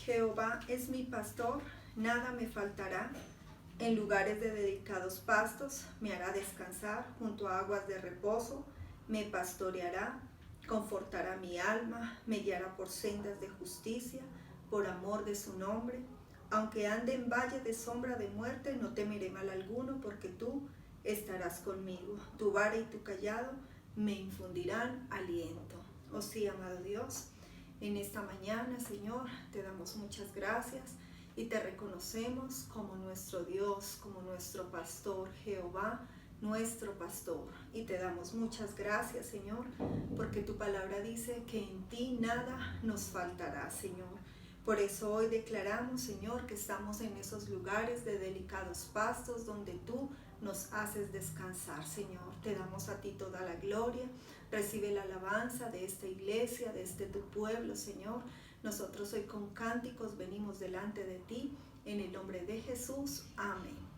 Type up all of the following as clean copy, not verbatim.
Jehová es mi pastor, nada me faltará. En lugares de dedicados pastos me hará descansar, junto a aguas de reposo me pastoreará, confortará mi alma, me guiará por sendas de justicia, por amor de su nombre. Aunque ande en valle de sombra de muerte, no temeré mal alguno, porque tú estarás conmigo. Tu vara y tu cayado me infundirán aliento. Oh sí, amado Dios, en esta mañana, Señor, te damos muchas gracias y te reconocemos como nuestro Dios, como nuestro pastor, Jehová, nuestro pastor. Y te damos muchas gracias, Señor, porque tu palabra dice que en ti nada nos faltará, Señor. Por eso hoy declaramos, Señor, que estamos en esos lugares de delicados pastos donde tú nos haces descansar, Señor. Te damos a ti toda la gloria. Recibe la alabanza de esta iglesia, de este tu pueblo, Señor. Nosotros hoy con cánticos venimos delante de ti. En el nombre de Jesús. Amén.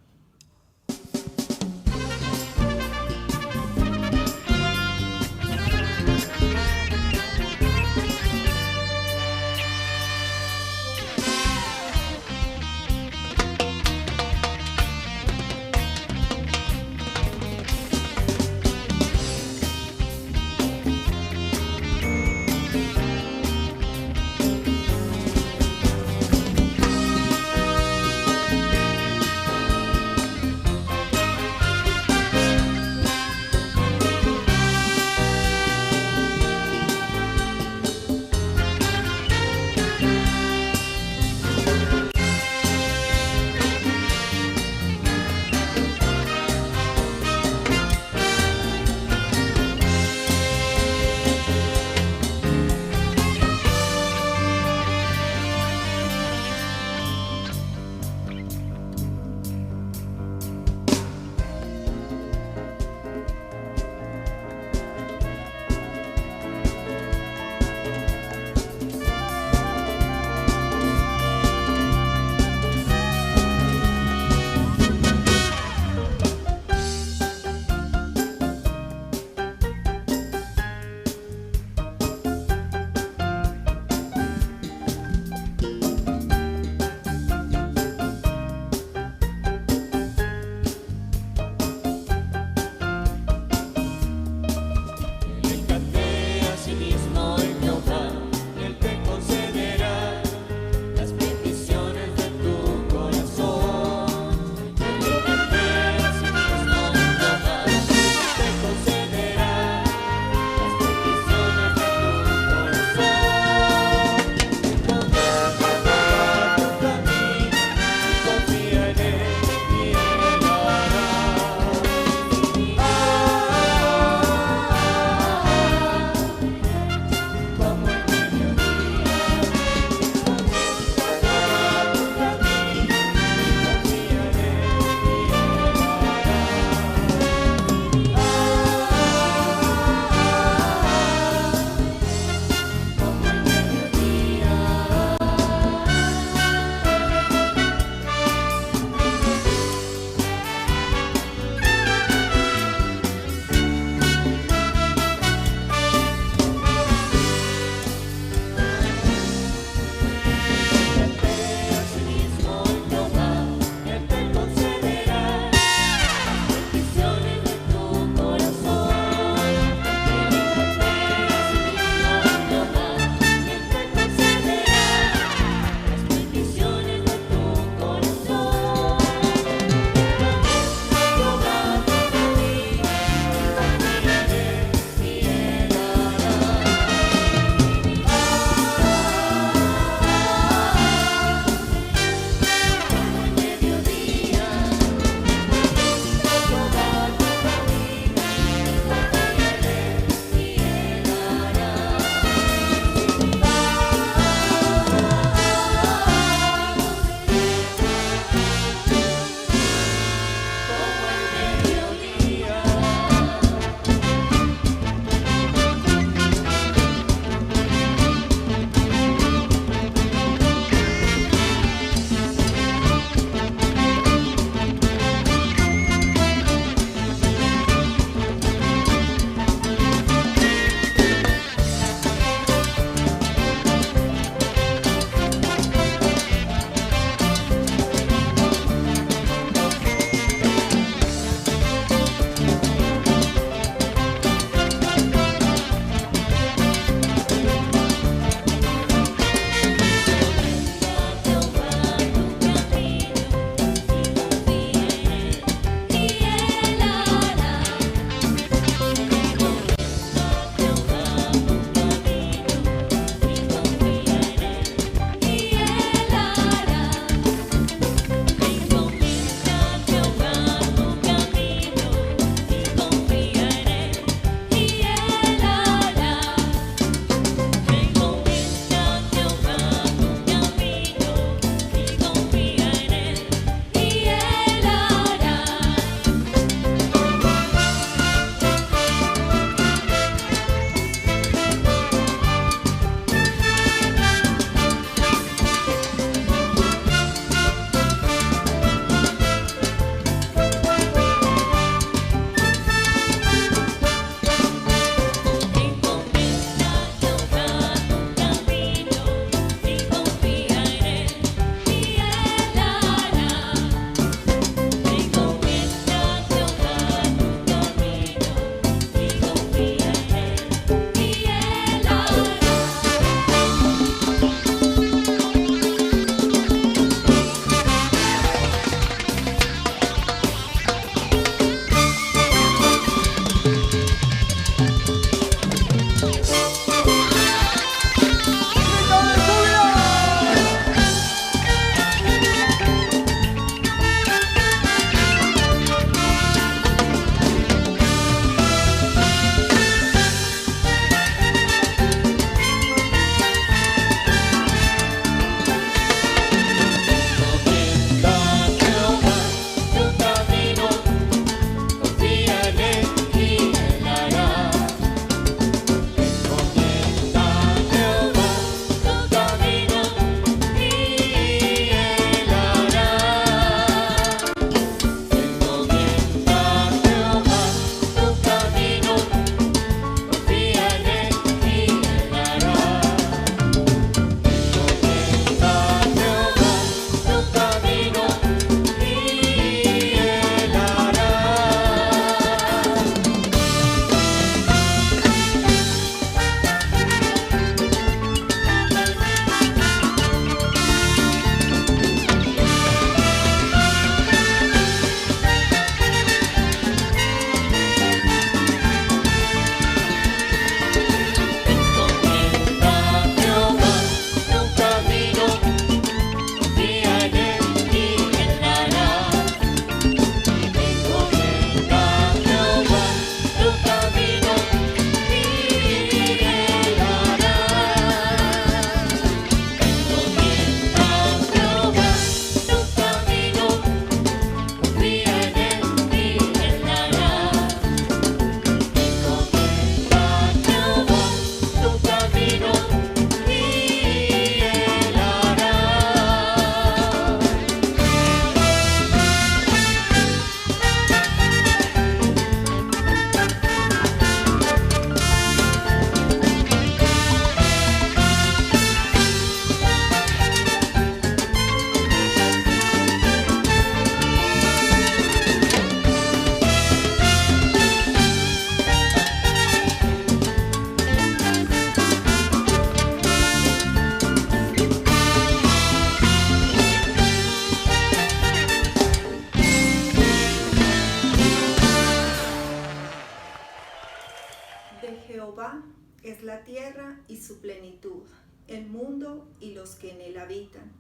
la tierra y su plenitud, el mundo y los que en él habitan,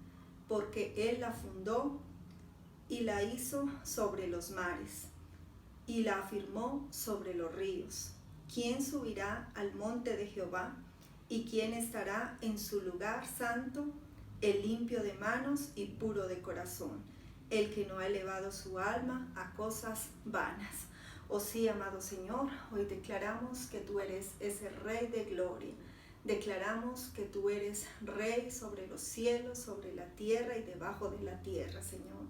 porque él la fundó y la hizo sobre los mares, y la afirmó sobre los ríos. ¿Quién subirá al monte de Jehová? ¿Y quién estará en su lugar santo? El limpio de manos y puro de corazón, el que no ha elevado su alma a cosas vanas. Oh sí, amado Señor, hoy declaramos que tú eres ese Rey de gloria. Declaramos que tú eres Rey sobre los cielos, sobre la tierra y debajo de la tierra, Señor.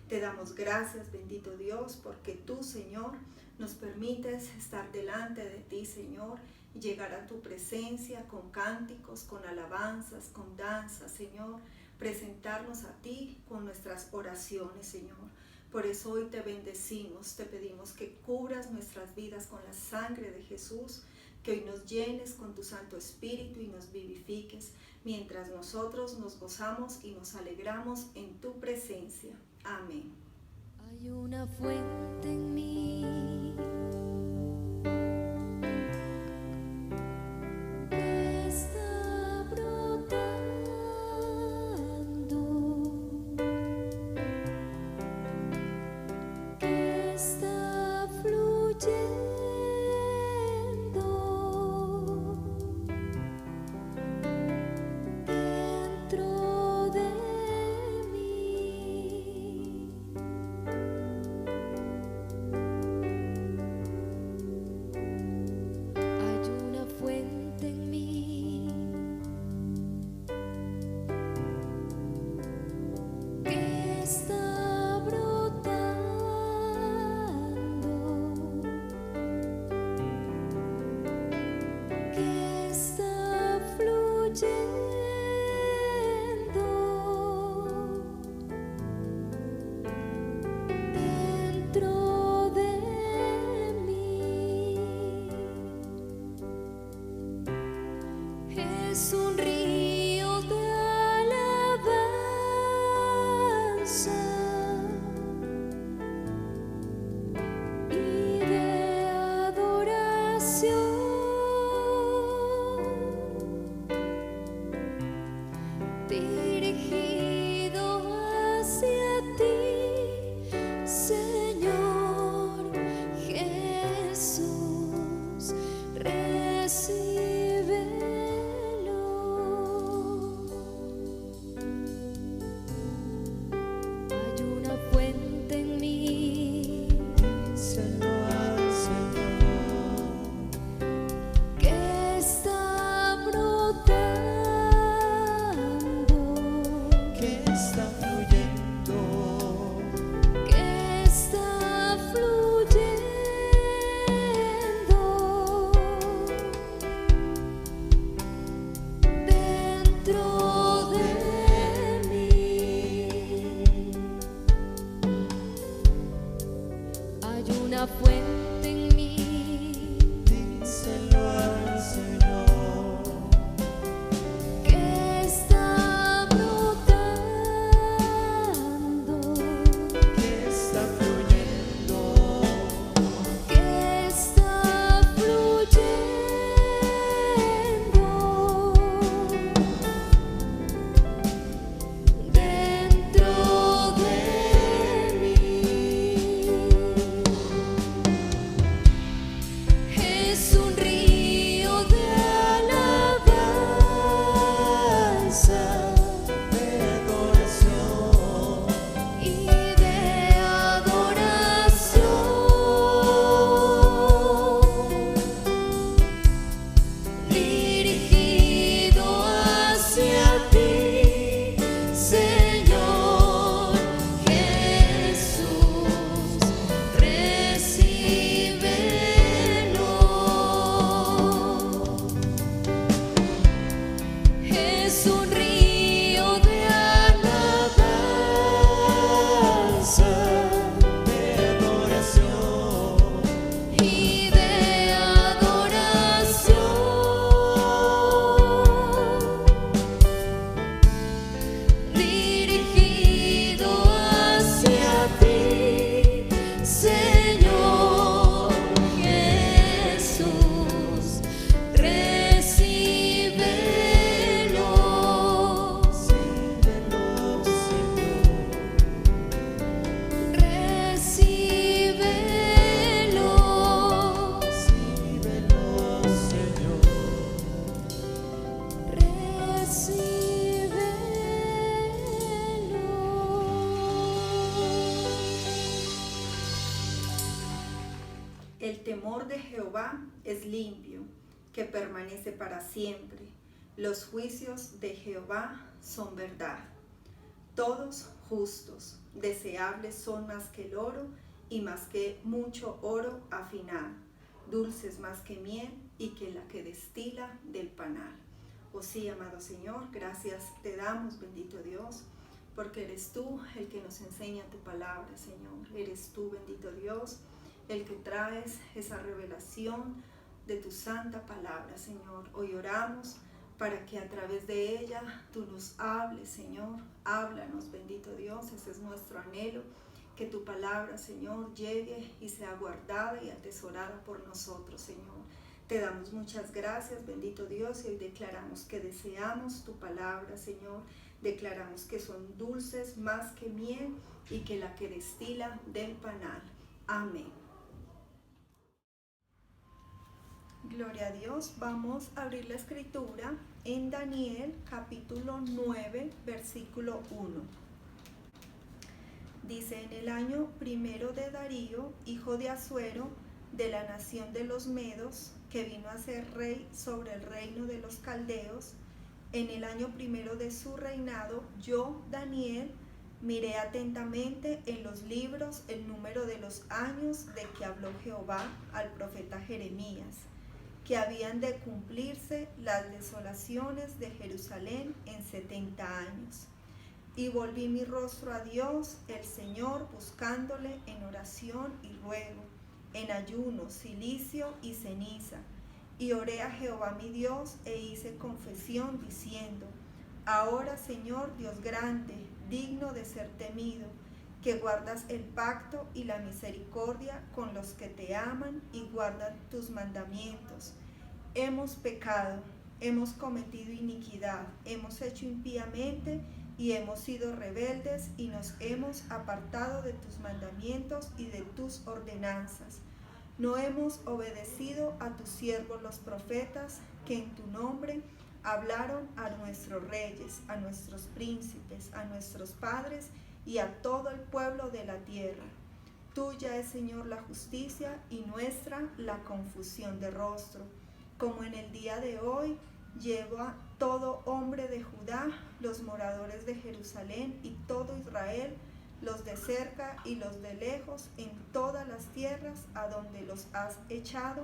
Te damos gracias, bendito Dios, porque tú, Señor, nos permites estar delante de ti, Señor, y llegar a tu presencia con cánticos, con alabanzas, con danzas, Señor, presentarnos a ti con nuestras oraciones, Señor. Por eso hoy te bendecimos, te pedimos que cubras nuestras vidas con la sangre de Jesús, que hoy nos llenes con tu Santo Espíritu y nos vivifiques, mientras nosotros nos gozamos y nos alegramos en tu presencia. Amén. Hay una fuente en mí que está brotando, que está fluyendo dentro de mí. El temor de Jehová es limpio, que permanece para siempre. Los juicios de Jehová son verdad. Todos justos, deseables son más que el oro y más que mucho oro afinado, dulces más que miel y que la que destila del panal. Oh sí, amado Señor, gracias te damos, bendito Dios, porque eres tú el que nos enseña tu palabra, Señor. Eres tú, bendito Dios, el que traes esa revelación de tu santa palabra, Señor. Hoy oramos para que a través de ella tú nos hables, Señor. Háblanos, bendito Dios, ese es nuestro anhelo, que tu palabra, Señor, llegue y sea guardada y atesorada por nosotros, Señor. Te damos muchas gracias, bendito Dios, y hoy declaramos que deseamos tu palabra, Señor. Declaramos que son dulces más que miel y que la que destila del panal. Amén. Gloria a Dios. Vamos a abrir la escritura en Daniel capítulo 9, versículo 1. Dice: en el año primero de Darío, hijo de Asuero, de la nación de los Medos, que vino a ser rey sobre el reino de los caldeos, en el año primero de su reinado, yo, Daniel, miré atentamente en los libros el número de los años de que habló Jehová al profeta Jeremías, que habían de cumplirse las desolaciones de Jerusalén en 70 años. Y volví mi rostro a Dios, el Señor, buscándole en oración y ruego, en ayuno, cilicio y ceniza. Y oré a Jehová mi Dios e hice confesión diciendo: ahora, Señor Dios grande, digno de ser temido, que guardas el pacto y la misericordia con los que te aman y guardan tus mandamientos. Hemos pecado, hemos cometido iniquidad, hemos hecho impíamente y hemos sido rebeldes y nos hemos apartado de tus mandamientos y de tus ordenanzas. No hemos obedecido a tus siervos los profetas, que en tu nombre hablaron a nuestros reyes, a nuestros príncipes, a nuestros padres y a todo el pueblo de la tierra. Tuya es, Señor, la justicia y nuestra la confusión de rostro. Como en el día de hoy, lleva todo hombre de Judá, los moradores de Jerusalén y todo Israel, los de cerca y los de lejos, en todas las tierras a donde los has echado,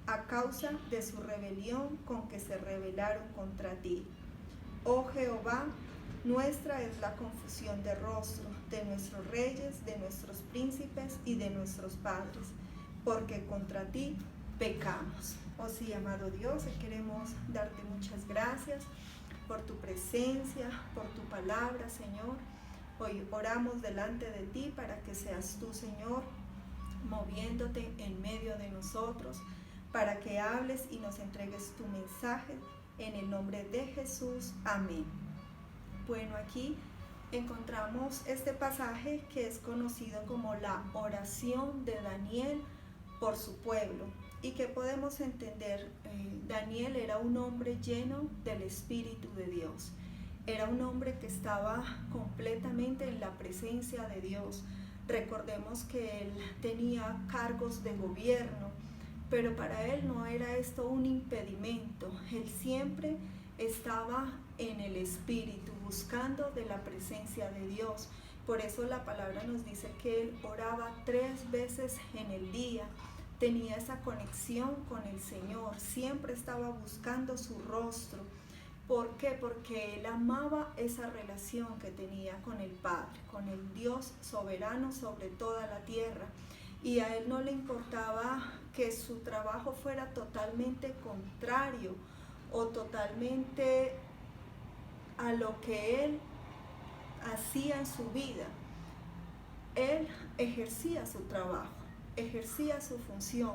a causa de su rebelión con que se rebelaron contra ti. Oh Jehová, nuestra es la confusión de rostro, de nuestros reyes, de nuestros príncipes y de nuestros padres, porque contra ti pecamos. Oh sí, amado Dios, queremos darte muchas gracias por tu presencia, por tu palabra, Señor. Hoy oramos delante de ti para que seas tú, Señor, moviéndote en medio de nosotros, para que hables y nos entregues tu mensaje en el nombre de Jesús. Amén. Bueno, aquí encontramos este pasaje que es conocido como la oración de Daniel por su pueblo, y que podemos entender, Daniel era un hombre lleno del Espíritu de Dios. Era un hombre que estaba completamente en la presencia de Dios. Recordemos que él tenía cargos de gobierno, pero para él no era esto un impedimento. Él siempre estaba en el Espíritu, buscando de la presencia de Dios. Por eso la palabra nos dice que él oraba 3 veces en el día. Tenía esa conexión con el Señor, siempre estaba buscando su rostro. ¿Por qué? Porque él amaba esa relación que tenía con el Padre, con el Dios soberano sobre toda la tierra. Y a él no le importaba que su trabajo fuera totalmente contrario o totalmente a lo que él hacía en su vida. Él ejercía su trabajo, ejercía su función,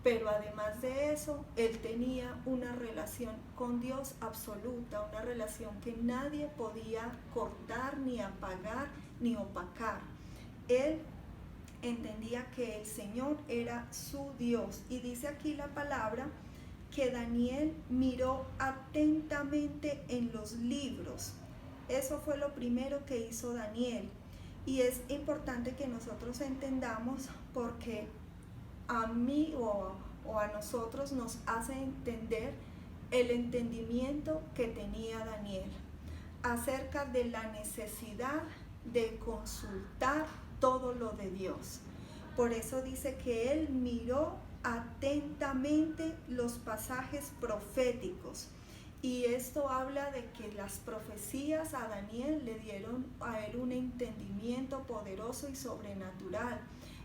pero además de eso, él tenía una relación con Dios absoluta, una relación que nadie podía cortar, ni apagar, ni opacar. Él entendía que el Señor era su Dios, y dice aquí la palabra que Daniel miró atentamente en los libros. Eso fue lo primero que hizo Daniel. Y es importante que nosotros entendamos, porque a mí o a nosotros nos hace entender el entendimiento que tenía Daniel acerca de la necesidad de consultar todo lo de Dios. Por eso dice que él miró atentamente los pasajes proféticos. Y esto habla de que las profecías a Daniel le dieron a él un entendimiento poderoso y sobrenatural,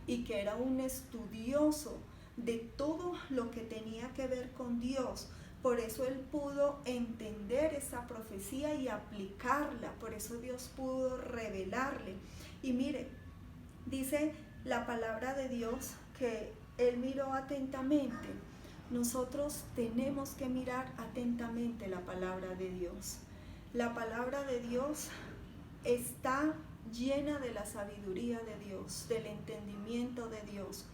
y que era un estudioso de todo lo que tenía que ver con Dios. Por eso él pudo entender esa profecía y aplicarla. Por eso Dios pudo revelarle. Y mire, dice la palabra de Dios que él miró atentamente. Nosotros tenemos que mirar atentamente la palabra de Dios. La palabra de Dios está llena de la sabiduría de Dios, del entendimiento de Dios.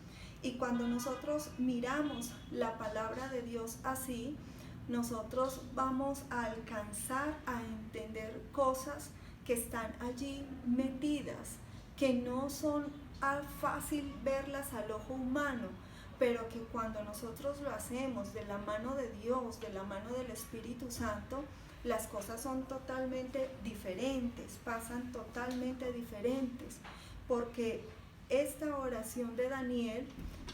Y cuando nosotros miramos la palabra de Dios así, nosotros vamos a alcanzar a entender cosas que están allí metidas, que no son fácil verlas al ojo humano, pero que cuando nosotros lo hacemos de la mano de Dios, de la mano del Espíritu Santo, las cosas son totalmente diferentes, pasan totalmente diferentes, porque esta oración de Daniel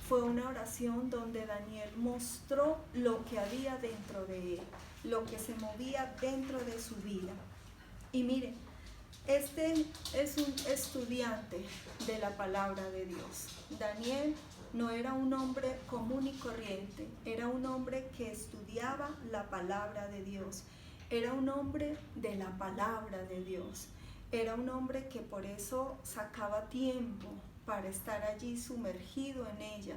fue una oración donde Daniel mostró lo que había dentro de él, lo que se movía dentro de su vida. Y miren, este es un estudiante de la palabra de Dios. Daniel no era un hombre común y corriente, era un hombre que estudiaba la palabra de Dios, era un hombre de la palabra de Dios, era un hombre que por eso sacaba tiempo para estar allí sumergido en ella,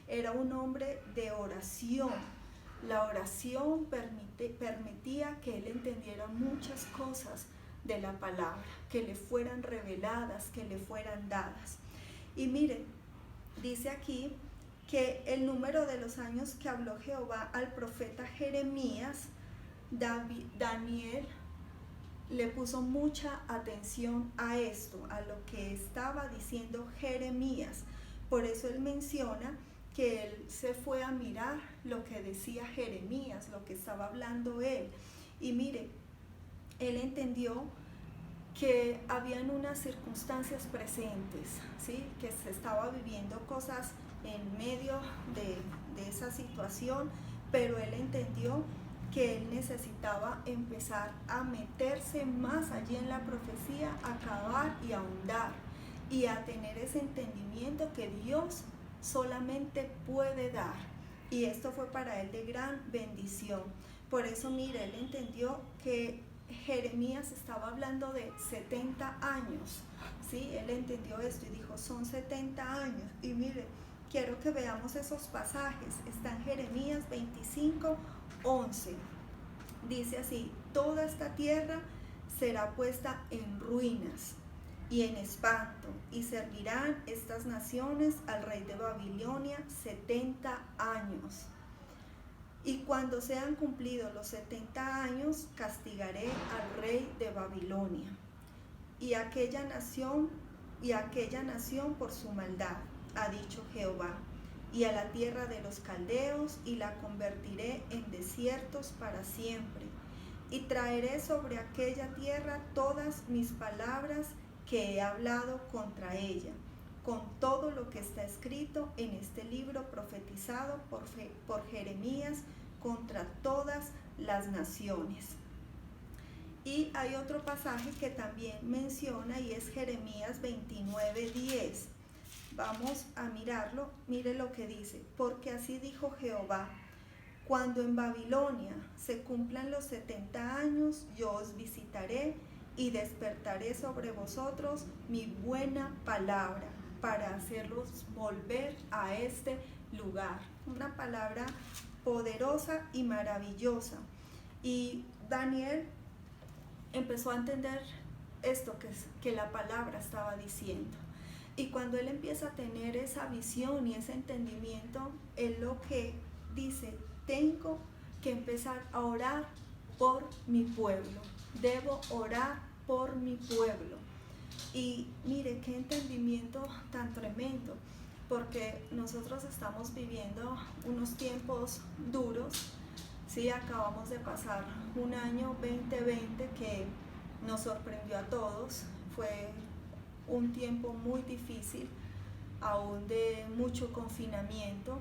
era un hombre de oración. La oración permitía que él entendiera muchas cosas de la palabra, que le fueran reveladas, que le fueran dadas. Y miren, dice aquí que el número de los años que habló Jehová al profeta Jeremías, Daniel le puso mucha atención a esto, a lo que estaba diciendo Jeremías. Por eso él menciona que él se fue a mirar lo que decía Jeremías, lo que estaba hablando él. Y mire, él entendió que habían unas circunstancias presentes, ¿sí? Que se estaba viviendo cosas en medio de esa situación, pero él entendió que él necesitaba empezar a meterse más allí en la profecía, a cavar y a ahondar, y a tener ese entendimiento que Dios solamente puede dar. Y esto fue para él de gran bendición. Por eso, mire, él entendió que Jeremías estaba hablando de 70 años, ¿sí? Él entendió esto y dijo, son 70 años. Y mire, quiero que veamos esos pasajes. Está en Jeremías 25:11. Dice así: toda esta tierra será puesta en ruinas y en espanto, y servirán estas naciones al rey de Babilonia 70 años. Y cuando sean cumplidos los 70 años, castigaré al rey de Babilonia y aquella nación por su maldad, ha dicho Jehová, y a la tierra de los caldeos, y la convertiré en desiertos para siempre. Y traeré sobre aquella tierra todas mis palabras que he hablado contra ella, con todo lo que está escrito en este libro profetizado por Jeremías contra todas las naciones. Y hay otro pasaje que también menciona, y es Jeremías 29:10. Vamos a mirarlo. Mire lo que dice: porque así dijo Jehová, cuando en Babilonia se cumplan los 70 años, yo os visitaré y despertaré sobre vosotros mi buena palabra para hacerlos volver a este lugar. Una palabra poderosa y maravillosa. Y Daniel empezó a entender esto que la palabra estaba diciendo. Y cuando él empieza a tener esa visión y ese entendimiento, él lo que dice: tengo que empezar a orar por mi pueblo. Debo orar por mi pueblo. Y mire qué entendimiento tan tremendo, porque nosotros estamos viviendo unos tiempos duros. Sí, acabamos de pasar un año 2020 que nos sorprendió a todos. Fue un tiempo muy difícil, aún de mucho confinamiento,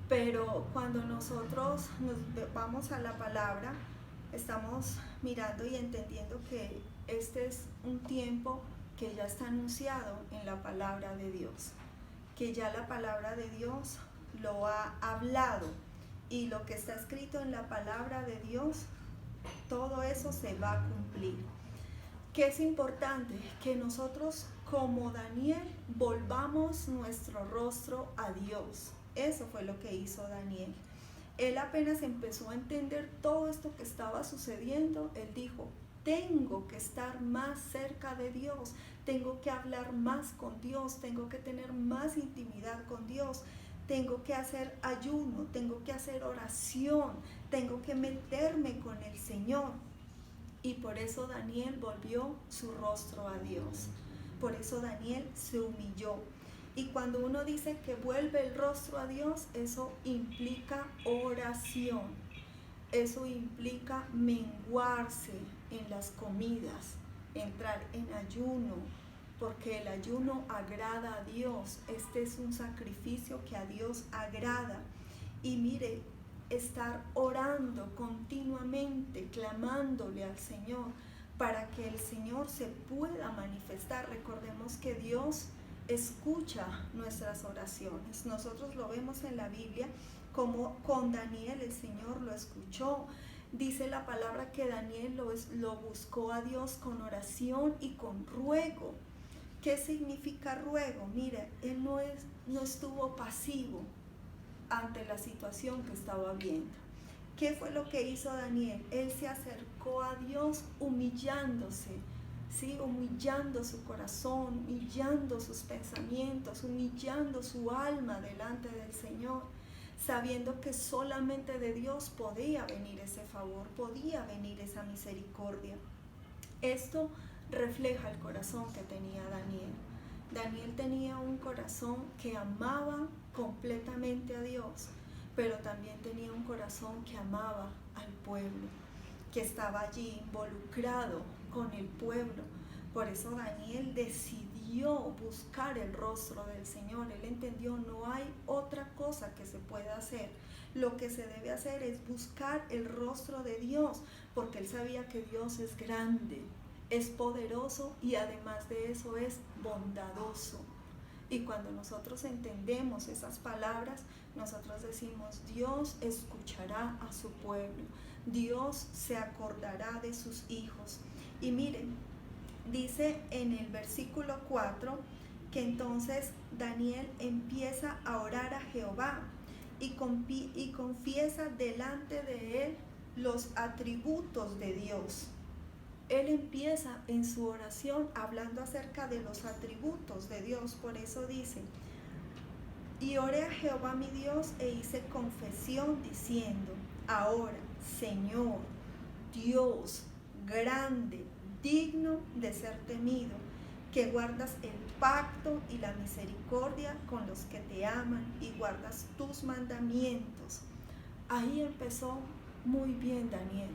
pero cuando nosotros nos vamos a la palabra, estamos mirando y entendiendo que este es un tiempo que ya está anunciado en la palabra de Dios, que ya la palabra de Dios lo ha hablado, y lo que está escrito en la palabra de Dios, todo eso se va a cumplir. ¿Qué es importante? Que nosotros, como Daniel, volvamos nuestro rostro a Dios. Eso fue lo que hizo Daniel. Él apenas empezó a entender todo esto que estaba sucediendo, él dijo: tengo que estar más cerca de Dios, tengo que hablar más con Dios, tengo que tener más intimidad con Dios, tengo que hacer ayuno, tengo que hacer oración, tengo que meterme con el Señor. Y por eso Daniel volvió su rostro a Dios. Por eso Daniel se humilló. Y cuando uno dice que vuelve el rostro a Dios, eso implica oración. Eso implica menguarse en las comidas, entrar en ayuno, porque el ayuno agrada a Dios. Este es un sacrificio que a Dios agrada. Y mire, estar orando continuamente, clamándole al Señor para que el Señor se pueda manifestar. Recordemos que Dios escucha nuestras oraciones. Nosotros lo vemos en la Biblia, como con Daniel el Señor lo escuchó. Dice la palabra que Daniel lo buscó a Dios con oración y con ruego. ¿Qué significa ruego? Mire, él no estuvo pasivo ante la situación que estaba viendo. ¿Qué fue lo que hizo Daniel? Él se acercó a Dios humillándose, ¿sí? Humillando su corazón, humillando sus pensamientos, humillando su alma delante del Señor, sabiendo que solamente de Dios podía venir ese favor, podía venir esa misericordia. Esto refleja el corazón que tenía Daniel. Daniel tenía un corazón que amaba completamente a Dios, pero también tenía un corazón que amaba al pueblo, que estaba allí involucrado con el pueblo. Por eso Daniel decidió buscar el rostro del Señor. Él entendió: no hay otra cosa que se pueda hacer. Lo que se debe hacer es buscar el rostro de Dios, porque él sabía que Dios es grande, es poderoso y además de eso es bondadoso. Y cuando nosotros entendemos esas palabras, nosotros decimos: Dios escuchará a su pueblo, Dios se acordará de sus hijos. Y miren, dice en el versículo 4 que entonces Daniel empieza a orar a Jehová y confiesa delante de él los atributos de Dios. Él empieza en su oración hablando acerca de los atributos de Dios. Por eso dice: y oré a Jehová mi Dios e hice confesión diciendo: ahora, Señor, Dios grande, digno de ser temido, que guardas el pacto y la misericordia con los que te aman y guardas tus mandamientos. Ahí empezó muy bien Daniel,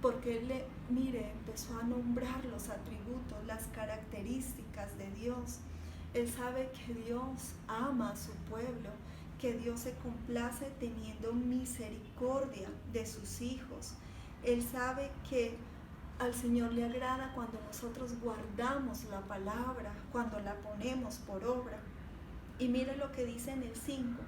porque él empezó a nombrar los atributos, las características de Dios. Él sabe que Dios ama a su pueblo, que Dios se complace teniendo misericordia de sus hijos. Él sabe que al Señor le agrada cuando nosotros guardamos la palabra, cuando la ponemos por obra. Y mire lo que dice en el 5: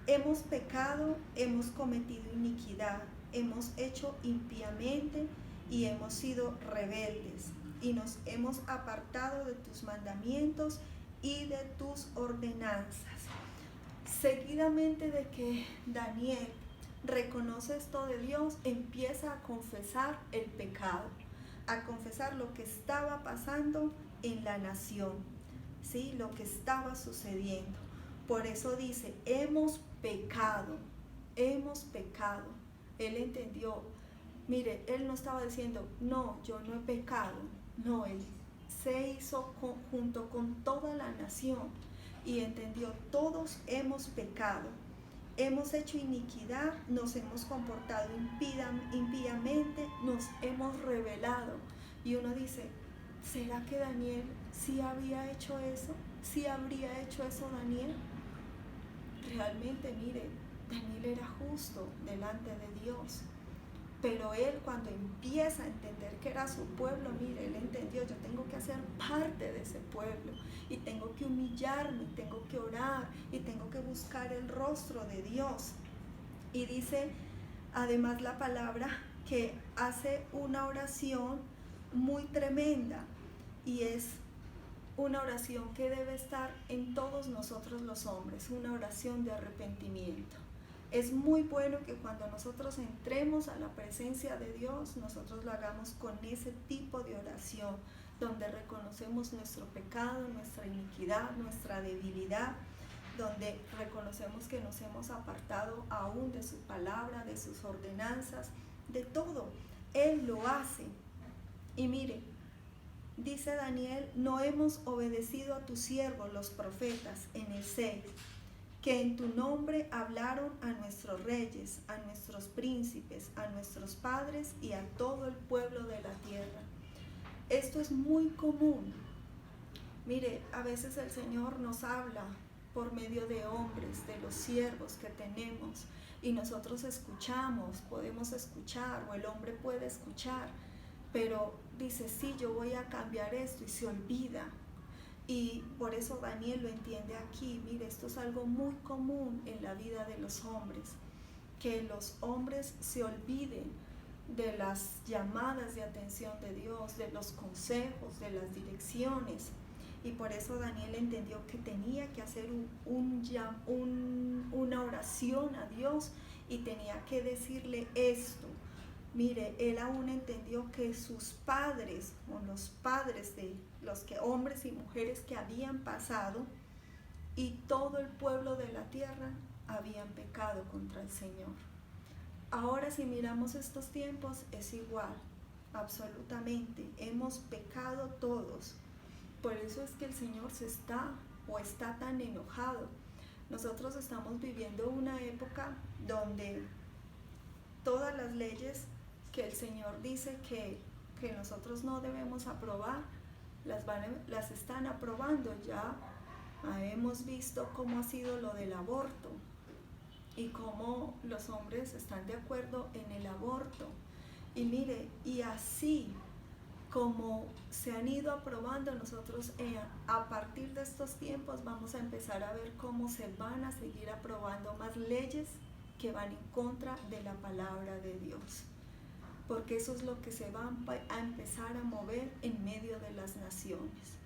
hemos pecado, hemos cometido iniquidad, hemos hecho impíamente y hemos sido rebeldes, y nos hemos apartado de tus mandamientos y de tus ordenanzas. Seguidamente de que Daniel reconoce esto de Dios, empieza a confesar el pecado, a confesar lo que estaba pasando en la nación, ¿sí? Lo que estaba sucediendo. Por eso dice: hemos pecado, hemos pecado. Él entendió. Mire, él no estaba diciendo: no, yo no he pecado. No, él se hizo junto con toda la nación y entendió, todos hemos pecado, hemos hecho iniquidad, nos hemos comportado impíamente, nos hemos rebelado. Y uno dice, ¿será que Daniel sí había hecho eso? ¿Sí habría hecho eso Daniel? Realmente, mire, Daniel era justo delante de Dios. Pero él, cuando empieza a entender que era su pueblo, mire, él entendió, yo tengo que hacer parte de ese pueblo y tengo que humillarme, y tengo que orar y tengo que buscar el rostro de Dios. Y dice además la palabra que hace una oración muy tremenda, y es una oración que debe estar en todos nosotros los hombres, una oración de arrepentimiento. Es muy bueno que cuando nosotros entremos a la presencia de Dios, nosotros lo hagamos con ese tipo de oración, donde reconocemos nuestro pecado, nuestra iniquidad, nuestra debilidad, donde reconocemos que nos hemos apartado aún de su palabra, de sus ordenanzas, de todo. Él lo hace. Y mire, dice Daniel, no hemos obedecido a tus siervos los profetas en el 6, que en tu nombre hablaron a nuestros reyes, a nuestros príncipes, a nuestros padres y a todo el pueblo de la tierra. Esto es muy común. Mire, a veces el Señor nos habla por medio de hombres, de los siervos que tenemos, y nosotros escuchamos, podemos escuchar, o el hombre puede escuchar, pero dice, sí, yo voy a cambiar esto, y se olvida. Y por eso Daniel lo entiende aquí. Mire, esto es algo muy común en la vida de los hombres, que los hombres se olviden de las llamadas de atención de Dios, de los consejos, de las direcciones. Y por eso Daniel entendió que tenía que hacer una oración a Dios y tenía que decirle esto. Mire, él aún entendió que sus padres, o los padres de los hombres y mujeres que habían pasado, y todo el pueblo de la tierra habían pecado contra el Señor. Ahora, si miramos estos tiempos, es igual, absolutamente, hemos pecado todos. Por eso es que el Señor está tan enojado. Nosotros estamos viviendo una época donde todas las leyes que el Señor dice que nosotros no debemos aprobar, las están aprobando. Ya hemos visto cómo ha sido lo del aborto y cómo los hombres están de acuerdo en el aborto. Y mire, y así como se han ido aprobando, nosotros a partir de estos tiempos vamos a empezar a ver cómo se van a seguir aprobando más leyes que van en contra de la palabra de Dios, porque eso es lo que se va a empezar a mover en medio de las naciones.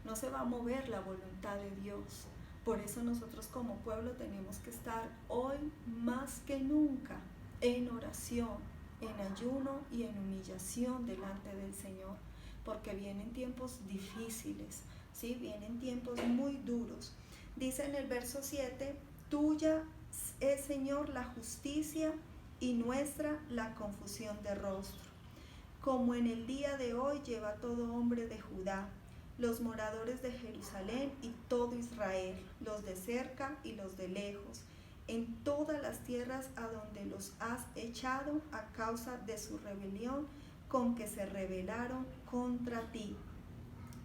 No se va a mover la voluntad de Dios. Por eso nosotros como pueblo tenemos que estar hoy más que nunca en oración, en ayuno y en humillación delante del Señor, porque vienen tiempos difíciles, ¿sí? Vienen tiempos muy duros. Dice en el verso 7, tuya es, Señor, la justicia y nuestra la confusión de rostro. Como en el día de hoy lleva todo hombre de Judá, los moradores de Jerusalén y todo Israel, los de cerca y los de lejos, en todas las tierras a donde los has echado a causa de su rebelión con que se rebelaron contra ti.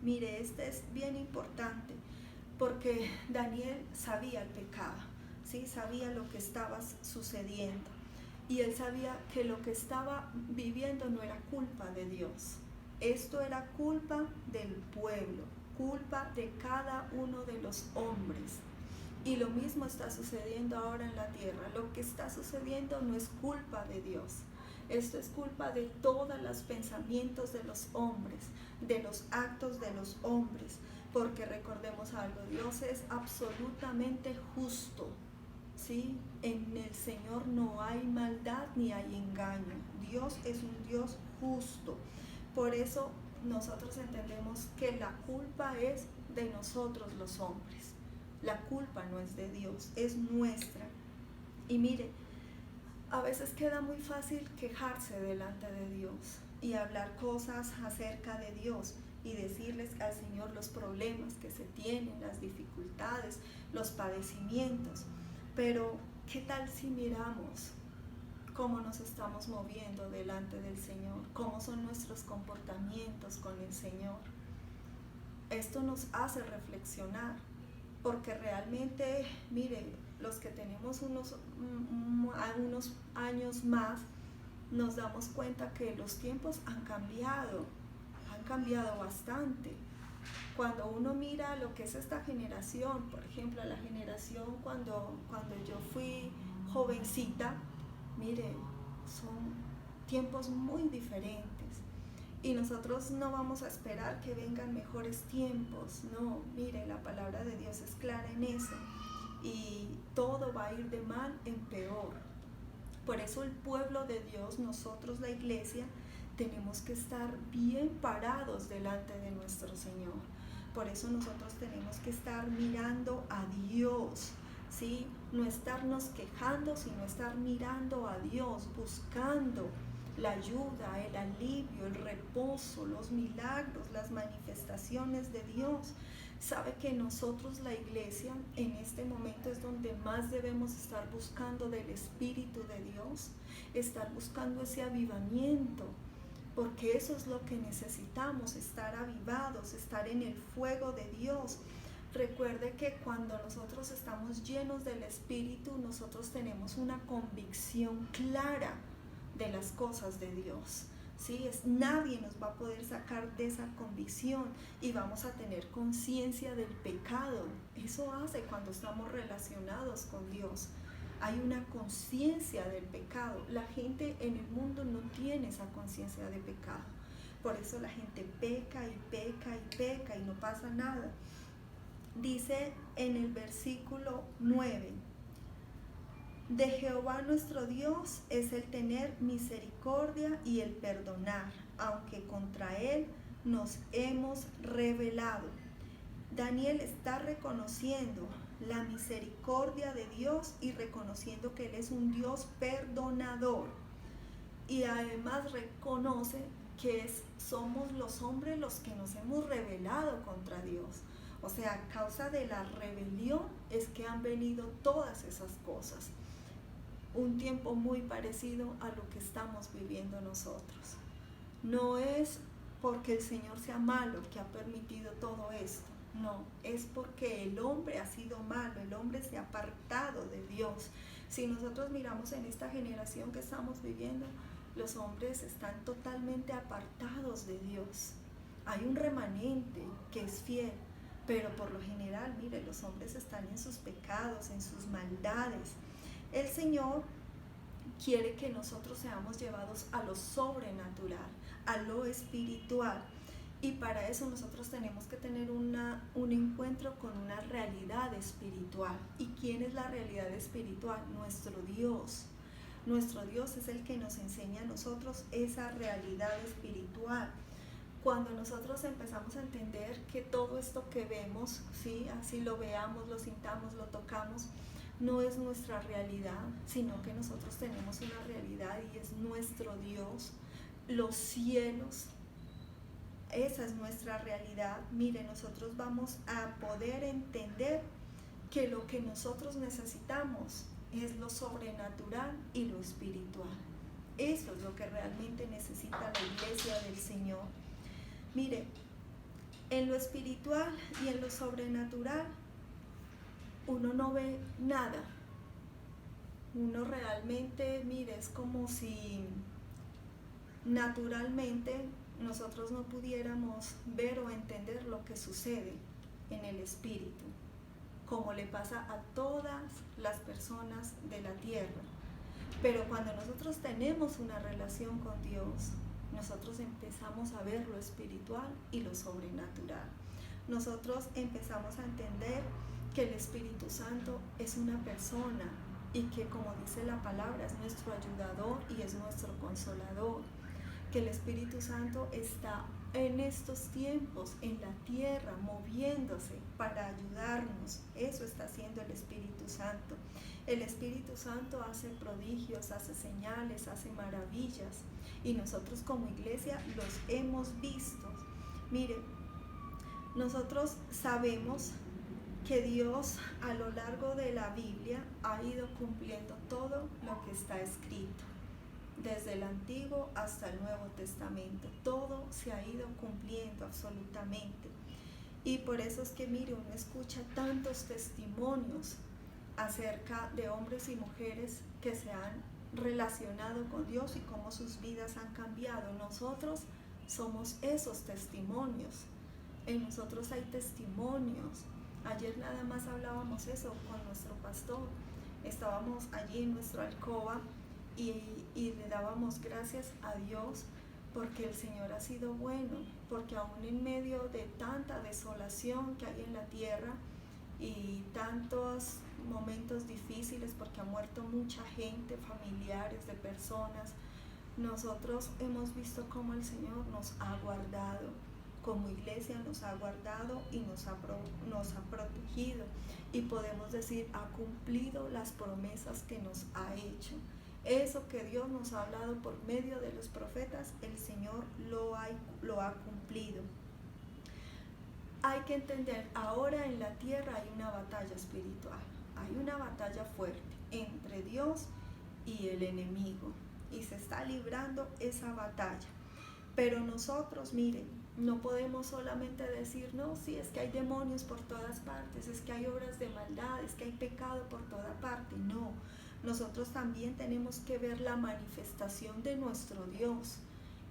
Mire, este es bien importante, porque Daniel sabía el pecado, ¿sí? Sabía lo que estaba sucediendo, y él sabía que lo que estaba viviendo no era culpa de Dios. Esto era culpa del pueblo, culpa de cada uno de los hombres. Y lo mismo está sucediendo ahora en la tierra. Lo que está sucediendo no es culpa de Dios. Esto es culpa de todos los pensamientos de los hombres, de los actos de los hombres. Porque recordemos algo, Dios es absolutamente justo, ¿sí? En el Señor no hay maldad ni hay engaño. Dios es un Dios justo. Por eso nosotros entendemos que la culpa es de nosotros los hombres. La culpa no es de Dios, es nuestra. Y mire, a veces queda muy fácil quejarse delante de Dios y hablar cosas acerca de Dios, y decirles al Señor los problemas que se tienen, las dificultades, los padecimientos. Pero, ¿qué tal si miramos cómo nos estamos moviendo delante del Señor? ¿Cómo son nuestros comportamientos con el Señor? Esto nos hace reflexionar, porque realmente, mire, los que tenemos unos años más, nos damos cuenta que los tiempos han cambiado bastante. Cuando uno mira lo que es esta generación, por ejemplo, la generación cuando yo fui jovencita, mire, son tiempos muy diferentes. Y nosotros no vamos a esperar que vengan mejores tiempos, no, mire, la palabra de Dios es clara en eso. Y todo va a ir de mal en peor. Por eso el pueblo de Dios, nosotros la iglesia, tenemos que estar bien parados delante de nuestro Señor. Por eso nosotros tenemos que estar mirando a Dios, ¿sí? No estarnos quejando, sino estar mirando a Dios, buscando la ayuda, el alivio, el reposo, los milagros, las manifestaciones de Dios. Sabe que nosotros, la iglesia, en este momento es donde más debemos estar buscando del Espíritu de Dios, estar buscando ese avivamiento, porque eso es lo que necesitamos, estar avivados, estar en el fuego de Dios. Recuerde que cuando nosotros estamos llenos del Espíritu, nosotros tenemos una convicción clara de las cosas de Dios. ¿Sí? Nadie nos va a poder sacar de esa convicción y vamos a tener conciencia del pecado. Eso hace cuando estamos relacionados con Dios. Hay una conciencia del pecado. La gente en el mundo no tiene esa conciencia de pecado. Por eso la gente peca y peca y peca y no pasa nada. Dice en el versículo 9: de Jehová nuestro Dios es el tener misericordia y el perdonar, aunque contra él nos hemos rebelado. Daniel está reconociendo la misericordia de Dios y reconociendo que Él es un Dios perdonador. Y además reconoce que somos los hombres los que nos hemos rebelado contra Dios. O sea, a causa de la rebelión es que han venido todas esas cosas. Un tiempo muy parecido a lo que estamos viviendo nosotros. No es porque el Señor sea malo que ha permitido todo esto. No, es porque el hombre ha sido malo, el hombre se ha apartado de Dios. Si nosotros miramos en esta generación que estamos viviendo, los hombres están totalmente apartados de Dios. Hay un remanente que es fiel, pero por lo general, mire, los hombres están en sus pecados, en sus maldades. El Señor quiere que nosotros seamos llevados a lo sobrenatural, a lo espiritual. Y para eso nosotros tenemos que tener un encuentro con una realidad espiritual. ¿Y quién es la realidad espiritual? Nuestro Dios. Nuestro Dios es el que nos enseña a nosotros esa realidad espiritual. Cuando nosotros empezamos a entender que todo esto que vemos, ¿sí? Así lo veamos, lo sintamos, lo tocamos, no es nuestra realidad, sino que nosotros tenemos una realidad y es nuestro Dios, los cielos. Esa es nuestra realidad. Mire, nosotros vamos a poder entender que lo que nosotros necesitamos es lo sobrenatural y lo espiritual. Eso es lo que realmente necesita la iglesia del Señor. Mire, en lo espiritual y en lo sobrenatural, uno no ve nada. Uno realmente, mire, es como si naturalmente nosotros no pudiéramos ver o entender lo que sucede en el espíritu, como le pasa a todas las personas de la tierra. Pero cuando nosotros tenemos una relación con Dios, nosotros empezamos a ver lo espiritual y lo sobrenatural. Nosotros empezamos a entender que el Espíritu Santo es una persona y que, como dice la palabra, es nuestro ayudador y es nuestro consolador. Que el Espíritu Santo está en estos tiempos en la tierra moviéndose para ayudarnos. Eso está haciendo el Espíritu Santo. El Espíritu Santo hace prodigios, hace señales, hace maravillas y nosotros como iglesia los hemos visto. Mire, nosotros sabemos que Dios a lo largo de la Biblia ha ido cumpliendo todo lo que está escrito. Desde el Antiguo hasta el Nuevo Testamento, todo se ha ido cumpliendo absolutamente. Y por eso es que, mire, uno escucha tantos testimonios acerca de hombres y mujeres que se han relacionado con Dios y cómo sus vidas han cambiado. Nosotros somos esos testimonios. En nosotros hay testimonios. Ayer nada más hablábamos eso con nuestro pastor. Estábamos allí en nuestra alcoba y le dábamos gracias a Dios porque el Señor ha sido bueno, porque aún en medio de tanta desolación que hay en la tierra y tantos momentos difíciles, porque ha muerto mucha gente, familiares de personas, nosotros hemos visto cómo el Señor nos ha guardado, como iglesia nos ha guardado y nos ha protegido, y podemos decir, ha cumplido las promesas que nos ha hecho. Eso que Dios nos ha hablado por medio de los profetas, el Señor lo ha cumplido. Hay que entender, ahora en la tierra hay una batalla espiritual, hay una batalla fuerte entre Dios y el enemigo, y se está librando esa batalla. Pero nosotros, miren, no podemos solamente decir, no, sí, es que hay demonios por todas partes, es que hay obras de maldad, es que hay pecado por toda parte. No, nosotros también tenemos que ver la manifestación de nuestro Dios,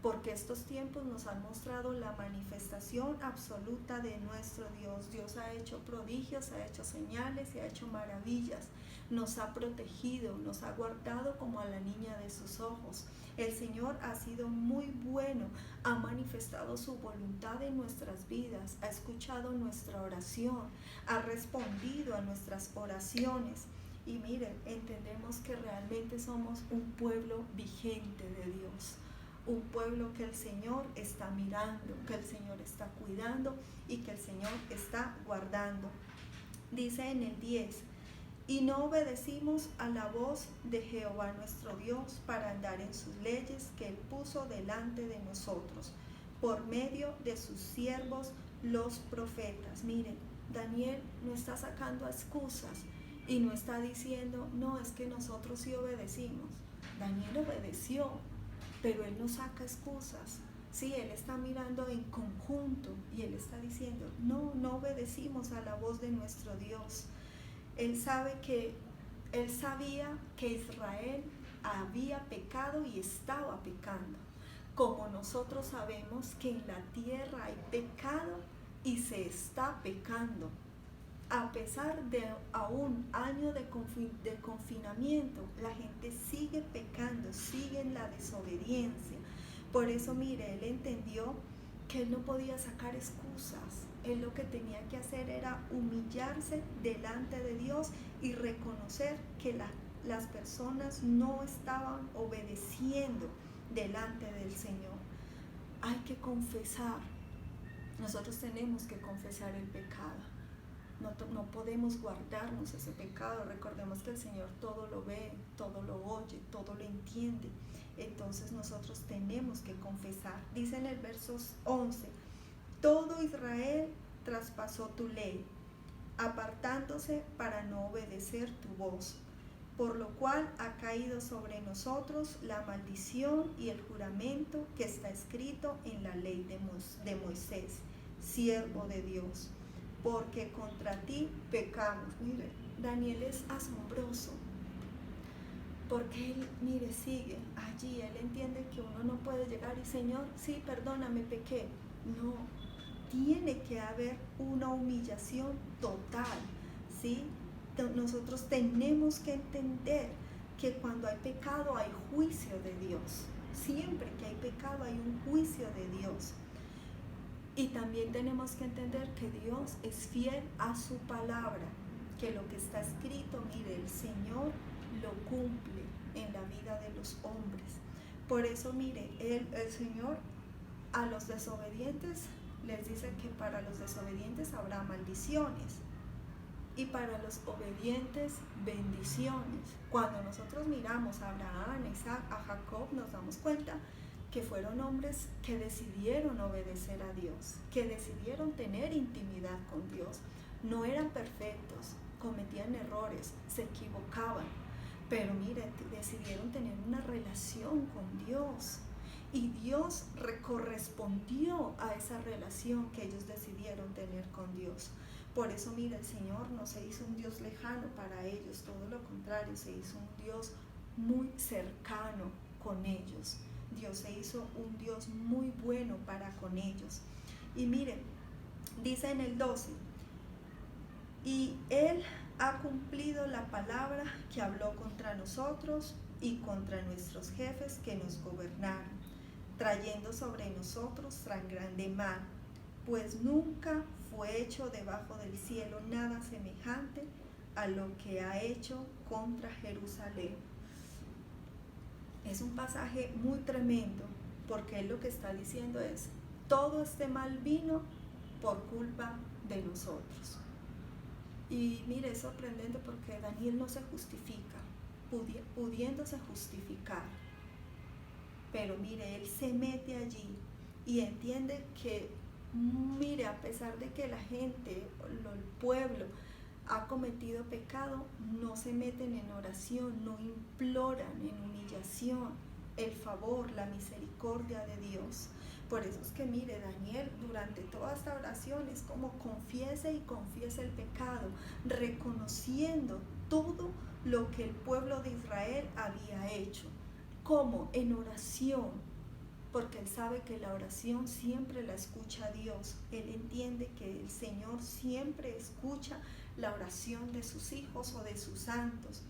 porque estos tiempos nos han mostrado la manifestación absoluta de nuestro Dios. Dios ha hecho prodigios, ha hecho señales y ha hecho maravillas. Nos ha protegido, nos ha guardado como a la niña de sus ojos. El Señor ha sido muy bueno, ha manifestado su voluntad en nuestras vidas, ha escuchado nuestra oración, ha respondido a nuestras oraciones. Y miren, entendemos que realmente somos un pueblo vigente de Dios, un pueblo que el Señor está mirando, que el Señor está cuidando y que el Señor está guardando. Dice en el 10, y no obedecimos a la voz de Jehová nuestro Dios para andar en sus leyes que Él puso delante de nosotros, por medio de sus siervos los profetas. Miren, Daniel no está sacando excusas y no está diciendo, no, es que nosotros sí obedecimos. Daniel obedeció, pero él no saca excusas. Sí, él está mirando en conjunto y él está diciendo, no obedecimos a la voz de nuestro Dios. Él sabía que Israel había pecado y estaba pecando, como nosotros sabemos que en la tierra hay pecado y se está pecando. A pesar de a un año de confinamiento, la gente sigue pecando, sigue en la desobediencia. Por eso, mire, él entendió que él no podía sacar excusas. Él lo que tenía que hacer era humillarse delante de Dios y reconocer que las personas no estaban obedeciendo delante del Señor. Hay que confesar. Nosotros tenemos que confesar el pecado. No podemos guardarnos ese pecado. Recordemos que el Señor todo lo ve, todo lo oye, todo lo entiende. Entonces nosotros tenemos que confesar. Dice en el verso 11, todo Israel traspasó tu ley, apartándose para no obedecer tu voz, por lo cual ha caído sobre nosotros la maldición y el juramento que está escrito en la ley de Moisés, siervo de Dios. Porque contra ti pecamos. Mire, Daniel es asombroso, porque él, mire, sigue allí, él entiende que uno no puede llegar y, Señor, sí, perdóname, pequé. No, tiene que haber una humillación total, ¿sí? Nosotros tenemos que entender que cuando hay pecado hay juicio de Dios. Siempre que hay pecado hay un juicio de Dios. Y también tenemos que entender que Dios es fiel a su palabra, que lo que está escrito, mire, el Señor lo cumple en la vida de los hombres. Por eso, mire, el Señor a los desobedientes les dice que para los desobedientes habrá maldiciones y para los obedientes bendiciones. Cuando nosotros miramos a Abraham, a Isaac, a Jacob, nos damos cuenta que fueron hombres que decidieron obedecer a Dios, que decidieron tener intimidad con Dios. No eran perfectos, cometían errores, se equivocaban, pero mire, decidieron tener una relación con Dios. Y Dios correspondió a esa relación que ellos decidieron tener con Dios. Por eso, mira, el Señor no se hizo un Dios lejano para ellos, todo lo contrario, se hizo un Dios muy cercano con ellos. Dios se hizo un Dios muy bueno para con ellos. Y mire, dice en el 12, y Él ha cumplido la palabra que habló contra nosotros y contra nuestros jefes que nos gobernaron, trayendo sobre nosotros tan grande mal, pues nunca fue hecho debajo del cielo nada semejante a lo que ha hecho contra Jerusalén. Es un pasaje muy tremendo, porque él lo que está diciendo es, todo este mal vino por culpa de nosotros. Y mire, es sorprendente porque Daniel no se justifica, pudiéndose justificar. Pero mire, él se mete allí y entiende que, mire, a pesar de que la gente, el pueblo, ha cometido pecado, no se meten en oración, no imploran en humillación el favor, la misericordia de Dios. Por eso es que mire, Daniel durante toda esta oración es como confiese y confiese el pecado, reconociendo todo lo que el pueblo de Israel había hecho. ¿Cómo? En oración, porque él sabe que la oración siempre la escucha Dios. Él entiende que el Señor siempre escucha la oración de sus hijos o de sus santos.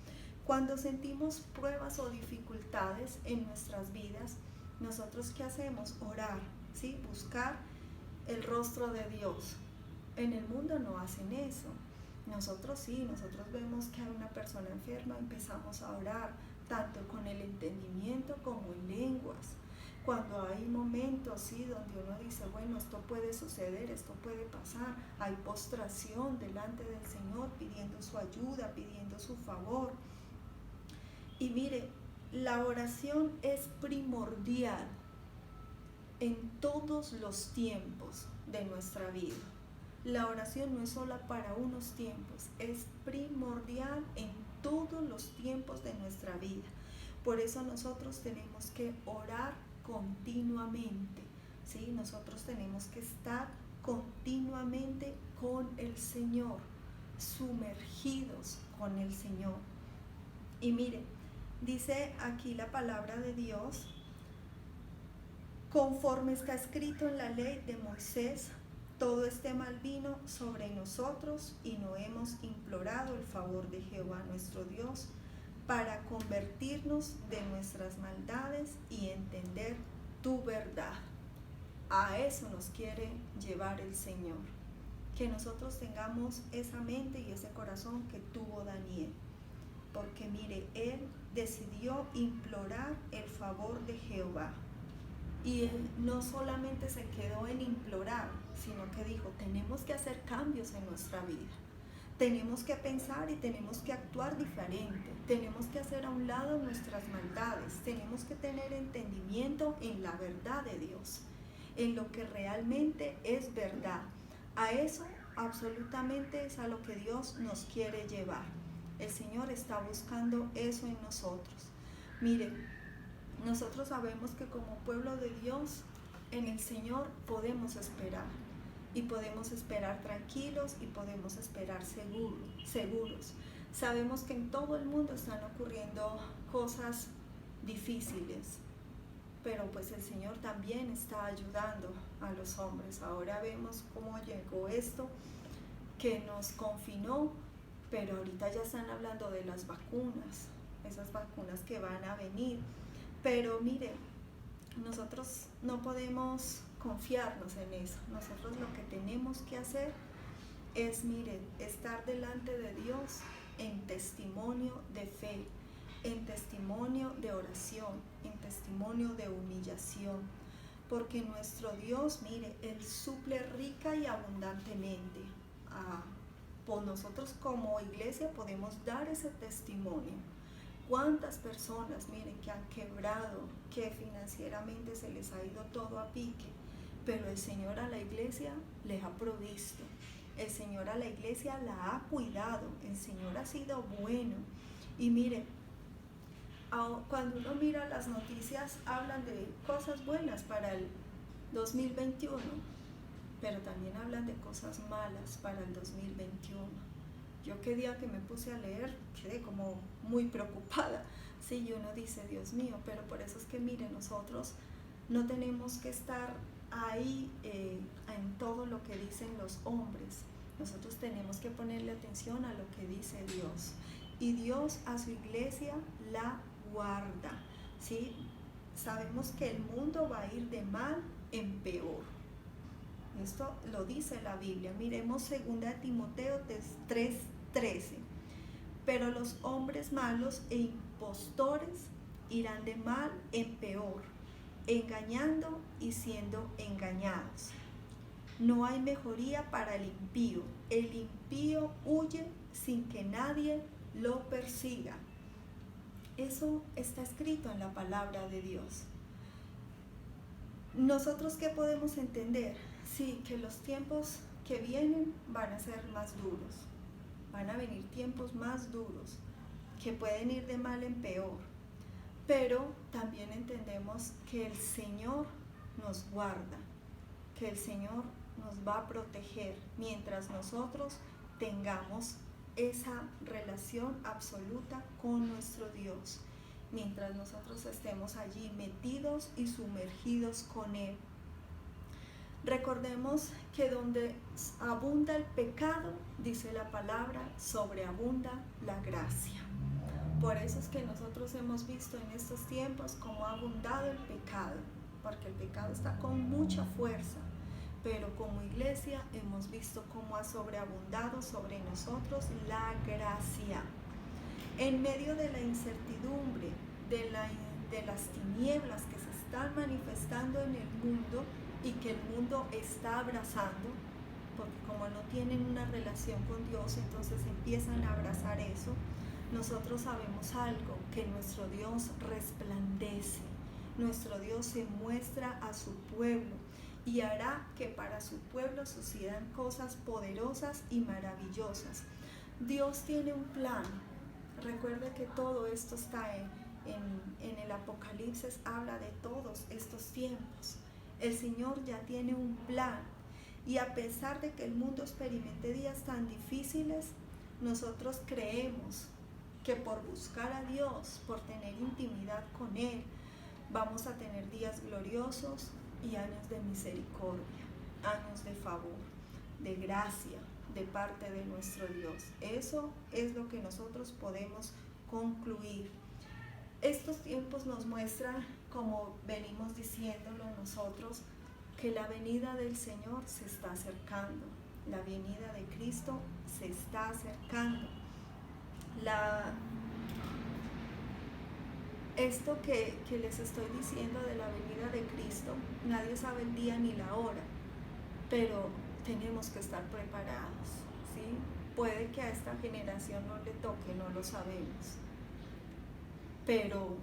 Cuando sentimos pruebas o dificultades en nuestras vidas, ¿nosotros qué hacemos? Orar, ¿sí? Buscar el rostro de Dios. En el mundo no hacen eso. Nosotros sí, nosotros vemos que hay una persona enferma, empezamos a orar, tanto con el entendimiento como en lenguas. Cuando hay momentos, sí, donde uno dice, bueno, esto puede suceder, esto puede pasar, hay postración delante del Señor, pidiendo su ayuda, pidiendo su favor. Y mire, la oración es primordial en todos los tiempos de nuestra vida. La oración no es solo para unos tiempos, es primordial en todos los tiempos de nuestra vida. Por eso nosotros tenemos que orar continuamente, ¿sí? Nosotros tenemos que estar continuamente con el Señor, sumergidos con el Señor. Y mire, dice aquí la palabra de Dios, conforme está escrito en la ley de Moisés, todo este mal vino sobre nosotros y no hemos implorado el favor de Jehová nuestro Dios para convertirnos de nuestras maldades y entender tu verdad. A eso nos quiere llevar el Señor, que nosotros tengamos esa mente y ese corazón que tuvo Daniel, porque mire, él decidió implorar el favor de Jehová. Y él no solamente se quedó en implorar, sino que dijo, tenemos que hacer cambios en nuestra vida. Tenemos que pensar y tenemos que actuar diferente. Tenemos que hacer a un lado nuestras maldades. Tenemos que tener entendimiento en la verdad de Dios, en lo que realmente es verdad. A eso absolutamente es a lo que Dios nos quiere llevar. El Señor está buscando eso en nosotros. Miren, nosotros sabemos que como pueblo de Dios, en el Señor podemos esperar. Y podemos esperar tranquilos y podemos esperar seguros. Sabemos que en todo el mundo están ocurriendo cosas difíciles, pero pues el Señor también está ayudando a los hombres. Ahora vemos cómo llegó esto que nos confinó, pero ahorita ya están hablando de las vacunas, esas vacunas que van a venir. Pero mire, nosotros no podemos confiarnos en eso. Nosotros lo que tenemos que hacer es, mire, estar delante de Dios en testimonio de fe, en testimonio de oración, en testimonio de humillación, porque nuestro Dios, mire, Él suple rica y abundantemente. Pues nosotros como iglesia podemos dar ese testimonio. cuántas personas, miren, que han quebrado, que financieramente se les ha ido todo a pique, pero el Señor a la iglesia les ha provisto. El Señor a la iglesia la ha cuidado, el Señor ha sido bueno. Y mire, cuando uno mira las noticias, hablan de cosas buenas para el 2021, pero también hablan de cosas malas para el 2021. Yo qué día que me puse a leer, quedé como muy preocupada. Sí, y uno dice, Dios mío, pero por eso es que mire, nosotros no tenemos que estar ahí en todo lo que dicen los hombres. Nosotros tenemos que ponerle atención a lo que dice Dios. Y Dios a su iglesia la guarda, ¿sí? Sabemos que el mundo va a ir de mal en peor. Esto lo dice la Biblia. Miremos 2 Timoteo 3:13. Pero los hombres malos e impostores irán de mal en peor, engañando y siendo engañados. No hay mejoría para el impío. El impío huye sin que nadie lo persiga. Eso está escrito en la palabra de Dios. ¿Nosotros qué podemos entender? Sí, que los tiempos que vienen van a ser más duros. Van a venir tiempos más duros, que pueden ir de mal en peor. Pero también entendemos que el Señor nos guarda, que el Señor nos va a proteger mientras nosotros tengamos esa relación absoluta con nuestro Dios, mientras nosotros estemos allí metidos y sumergidos con Él. Recordemos que donde abunda el pecado, dice la palabra, sobreabunda la gracia. Por eso es que nosotros hemos visto en estos tiempos cómo ha abundado el pecado, porque el pecado está con mucha fuerza, pero como iglesia hemos visto cómo ha sobreabundado sobre nosotros la gracia. En medio de la incertidumbre, de las tinieblas que se están manifestando en el mundo y que el mundo está abrazando, porque como no tienen una relación con Dios, entonces empiezan a abrazar eso. Nosotros sabemos algo, que nuestro Dios resplandece, nuestro Dios se muestra a su pueblo y hará que para su pueblo sucedan cosas poderosas y maravillosas. Dios tiene un plan. Recuerde que todo esto está en el Apocalipsis, habla de todos estos tiempos. El Señor ya tiene un plan y a pesar de que el mundo experimente días tan difíciles, nosotros creemos que por buscar a Dios, por tener intimidad con Él, vamos a tener días gloriosos y años de misericordia, años de favor, de gracia de parte de nuestro Dios. Eso es lo que nosotros podemos concluir. Estos tiempos nos muestran, como venimos diciéndolo nosotros, que la venida del Señor se está acercando, la venida de Cristo se está acercando. Esto que les estoy diciendo de la venida de Cristo, nadie sabe el día ni la hora, pero tenemos que estar preparados, ¿sí? Puede que a esta generación no le toque, no lo sabemos, pero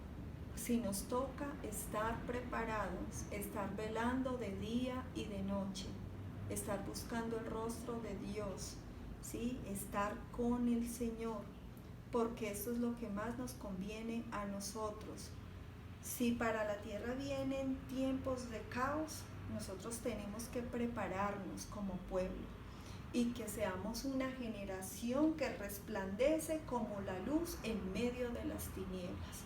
si nos toca estar preparados, estar velando de día y de noche, estar buscando el rostro de Dios, ¿sí? Estar con el Señor, porque eso es lo que más nos conviene a nosotros. Si para la tierra vienen tiempos de caos, nosotros tenemos que prepararnos como pueblo y que seamos una generación que resplandece como la luz en medio de las tinieblas,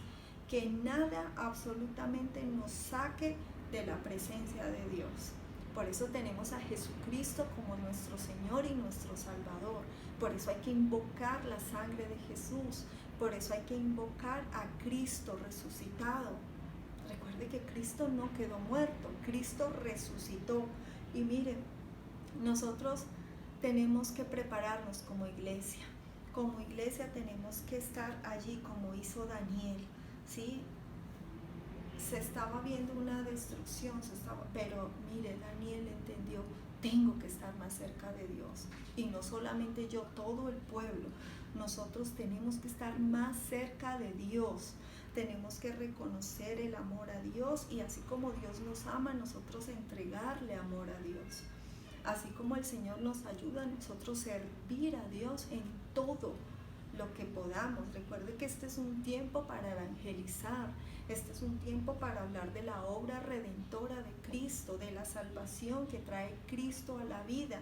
que nada absolutamente nos saque de la presencia de Dios. Por eso tenemos a Jesucristo como nuestro Señor y nuestro Salvador. Por eso hay que invocar la sangre de Jesús. Por eso hay que invocar a Cristo resucitado. Recuerde que Cristo no quedó muerto, Cristo resucitó. Y miren, nosotros tenemos que prepararnos como iglesia. Como iglesia tenemos que estar allí como hizo Daniel, ¿sí? Se estaba viendo una destrucción, pero mire, Daniel entendió tengo que estar más cerca de Dios. Y no solamente yo, todo el pueblo. Nosotros tenemos que estar más cerca de Dios. Tenemos que reconocer el amor a Dios y así como Dios nos ama, nosotros entregarle amor a Dios. Así como el Señor nos ayuda a nosotros servir a Dios en todo lo que podamos. Recuerde que este es un tiempo para evangelizar, este es un tiempo para hablar de la obra redentora de Cristo, de la salvación que trae Cristo a la vida.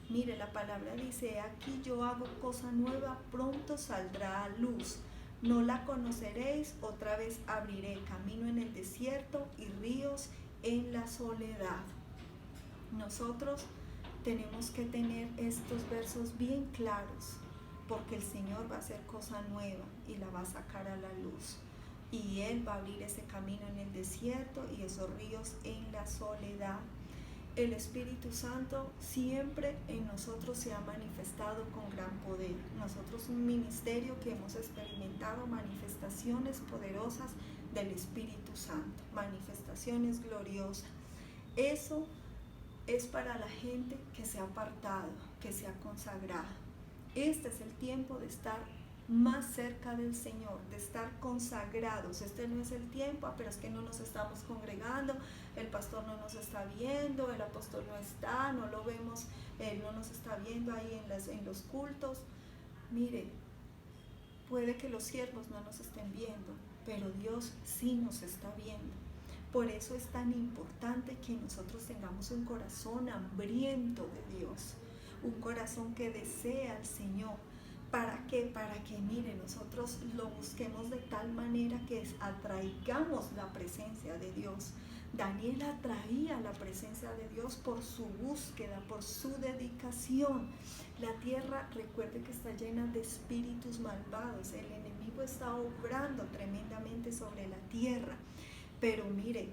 Mire, la palabra dice, aquí yo hago cosa nueva, pronto saldrá a luz. No la conoceréis, otra vez abriré camino en el desierto y ríos en la soledad. Nosotros tenemos que tener estos versos bien claros, porque el Señor va a hacer cosa nueva y la va a sacar a la luz. Y Él va a abrir ese camino en el desierto y esos ríos en la soledad. El Espíritu Santo siempre en nosotros se ha manifestado con gran poder. Nosotros un ministerio que hemos experimentado manifestaciones poderosas del Espíritu Santo, manifestaciones gloriosas. Eso es para la gente que se ha apartado, que se ha consagrado. Este es el tiempo de estar más cerca del Señor, de estar consagrados. Este no es el tiempo, pero es que no nos estamos congregando, el pastor no nos está viendo, el apóstol no está, no lo vemos, él no nos está viendo ahí en los cultos. Mire, puede que los siervos no nos estén viendo, pero Dios sí nos está viendo. Por eso es tan importante que nosotros tengamos un corazón hambriento de Dios, un corazón que desea al Señor. ¿Para qué? Para que, mire, nosotros lo busquemos de tal manera que atraigamos la presencia de Dios. Daniel atraía la presencia de Dios por su búsqueda, por su dedicación. La tierra, recuerde que está llena de espíritus malvados. El enemigo está obrando tremendamente sobre la tierra. Pero mire,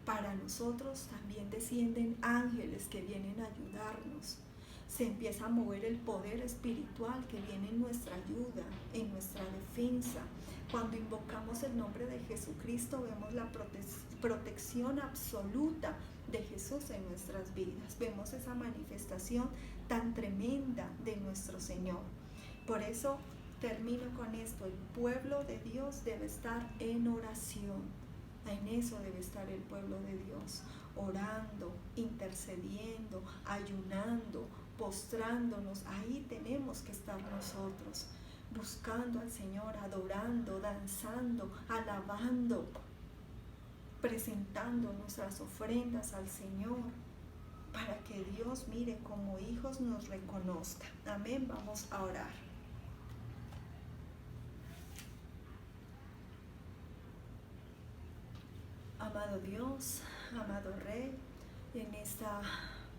para nosotros también descienden ángeles que vienen a ayudarnos. Se empieza a mover el poder espiritual que viene en nuestra ayuda, en nuestra defensa. Cuando invocamos el nombre de Jesucristo, vemos la protección absoluta de Jesús en nuestras vidas. Vemos esa manifestación tan tremenda de nuestro Señor. Por eso termino con esto: el pueblo de Dios debe estar en oración. En eso debe estar el pueblo de Dios, orando, intercediendo, ayunando, postrándonos. Ahí tenemos que estar nosotros, buscando al Señor, adorando, danzando, alabando, presentando nuestras ofrendas al Señor, para que Dios, mire, como hijos nos reconozca. Amén. Vamos a orar. Amado Dios, amado Rey, en esta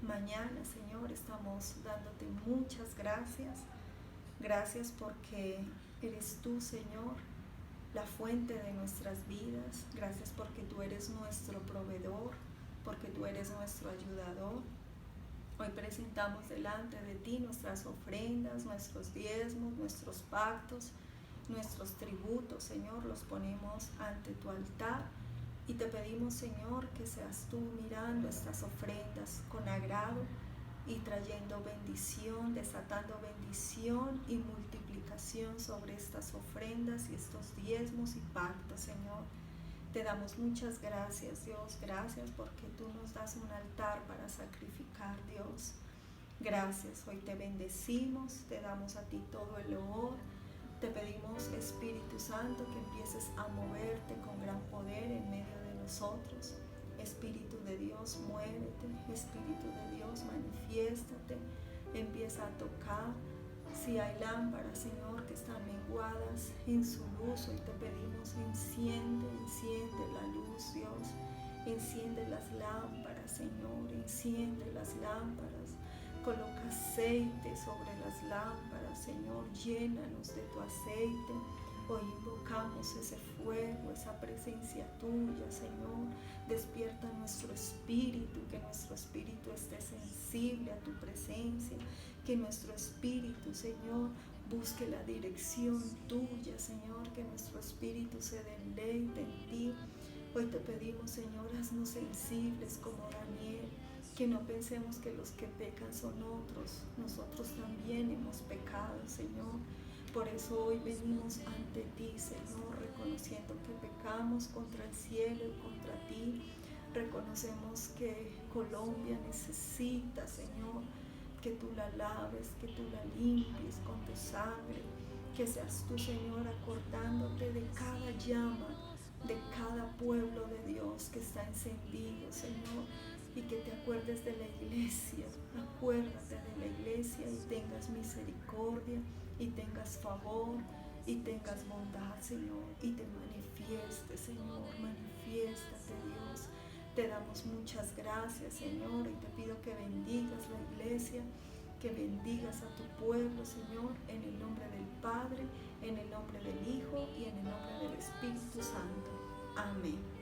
mañana, Señor, estamos dándote muchas gracias. Gracias porque eres tú, Señor, la fuente de nuestras vidas. Gracias porque tú eres nuestro proveedor, porque tú eres nuestro ayudador. Hoy presentamos delante de ti nuestras ofrendas, nuestros diezmos, nuestros pactos, nuestros tributos, Señor, los ponemos ante tu altar. Y te pedimos, Señor, que seas tú mirando estas ofrendas con agrado y trayendo bendición, desatando bendición y multiplicación sobre estas ofrendas y estos diezmos y pactos, Señor. Te damos muchas gracias, Dios. Gracias porque tú nos das un altar para sacrificar, Dios. Gracias. Hoy te bendecimos, te damos a ti todo el honor. Te pedimos, Espíritu Santo, que empieces a moverte con gran poder en medio de nosotros. Espíritu de Dios, muévete. Espíritu de Dios, manifiéstate. Empieza a tocar. Si hay lámparas, Señor, que están menguadas en su luz, hoy te pedimos, enciende la luz, Dios. Enciende las lámparas, Señor. Enciende las lámparas. Coloca aceite sobre las lámparas, Señor, llénanos de tu aceite. Hoy invocamos ese fuego, esa presencia tuya, Señor. Despierta nuestro espíritu, que nuestro espíritu esté sensible a tu presencia, que nuestro espíritu, Señor, busque la dirección tuya, Señor, que nuestro espíritu se deleite en ti. Hoy te pedimos, Señor, haznos sensibles como Daniel, que no pensemos que los que pecan son otros. Nosotros también hemos pecado, Señor. Por eso hoy venimos ante ti, Señor, reconociendo que pecamos contra el cielo y contra ti. Reconocemos que Colombia necesita, Señor, que tú la laves, que tú la limpies con tu sangre, que seas tú, Señor, acordándote de cada llama, de cada pueblo de Dios que está encendido, Señor, y que te acuerdes de la iglesia. Acuérdate de la iglesia y tengas misericordia y tengas favor y tengas bondad, Señor, y te manifiestes, Señor, manifiéstate, Dios. Te damos muchas gracias, Señor, y te pido que bendigas la iglesia, que bendigas a tu pueblo, Señor, en el nombre del Padre, en el nombre del Hijo y en el nombre del Espíritu Santo. Amén.